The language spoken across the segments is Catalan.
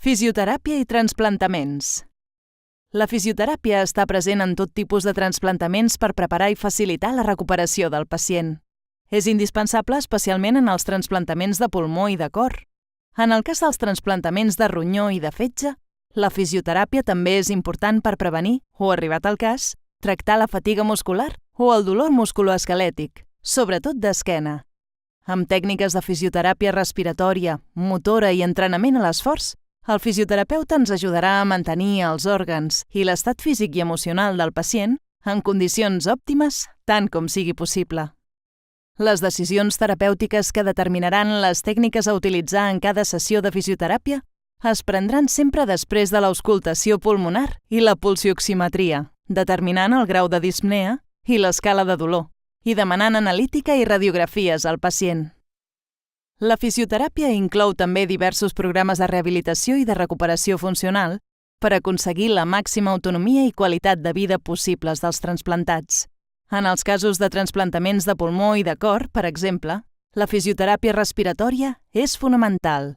Fisioteràpia i transplantaments. La fisioteràpia està present en tot tipus de transplantaments per preparar i facilitar la recuperació del pacient. És indispensable especialment en els transplantaments de pulmó i de cor. En el cas dels transplantaments de ronyó i de fetge, la fisioteràpia també és important per prevenir, o arribat al cas, tractar la fatiga muscular o el dolor musculoesquelètic, sobretot d'esquena. Amb tècniques de fisioteràpia respiratòria, motora i entrenament a l'esforç, el fisioterapeuta ens ajudarà a mantenir els òrgans i l'estat físic i emocional del pacient en condicions òptimes tant com sigui possible. Les decisions terapèutiques que determinaran les tècniques a utilitzar en cada sessió de fisioteràpia es prendran sempre després de l'auscultació pulmonar i la pulsioximetria, determinant el grau de dispnea i l'escala de dolor, i demanant analítica i radiografies al pacient. La fisioteràpia inclou també diversos programes de rehabilitació i de recuperació funcional per aconseguir la màxima autonomia i qualitat de vida possibles dels transplantats. En els casos de transplantaments de pulmó i de cor, per exemple, la fisioteràpia respiratòria és fonamental.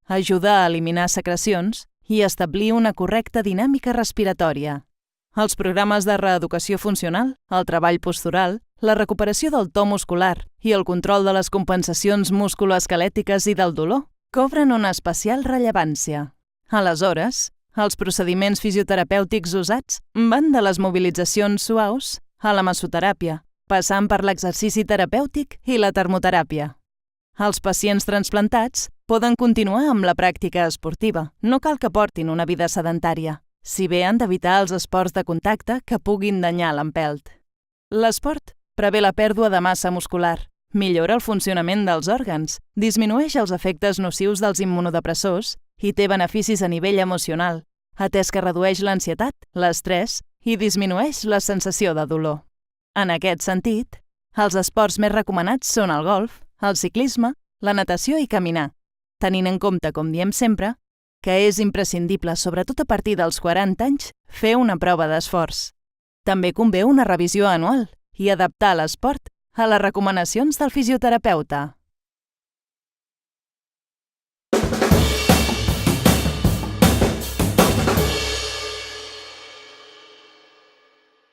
Ajuda a eliminar secrecions i establir una correcta dinàmica respiratòria. Els programes de reeducació funcional, el treball postural, la recuperació del to muscular i el control de les compensacions musculoesquelètiques i del dolor cobren una especial rellevància. Aleshores, els procediments fisioterapèutics usats van de les mobilitzacions suaus a la massoteràpia, passant per l'exercici terapèutic i la termoteràpia. Els pacients transplantats poden continuar amb la pràctica esportiva, no cal que portin una vida sedentària, si bé han d'evitar els esports de contacte que puguin danyar l'empelt. L'esport prevé la pèrdua de massa muscular, millora el funcionament dels òrgans, disminueix els efectes nocius dels immunodepressors i té beneficis a nivell emocional, atès que redueix l'ansietat, l'estrès i disminueix la sensació de dolor. En aquest sentit, els esports més recomanats són el golf, el ciclisme, la natació i caminar, tenint en compte, com diem sempre, que és imprescindible, sobretot a partir dels 40 anys, fer una prova d'esforç. També convé una revisió anual i adaptar l'esport a les recomanacions del fisioterapeuta.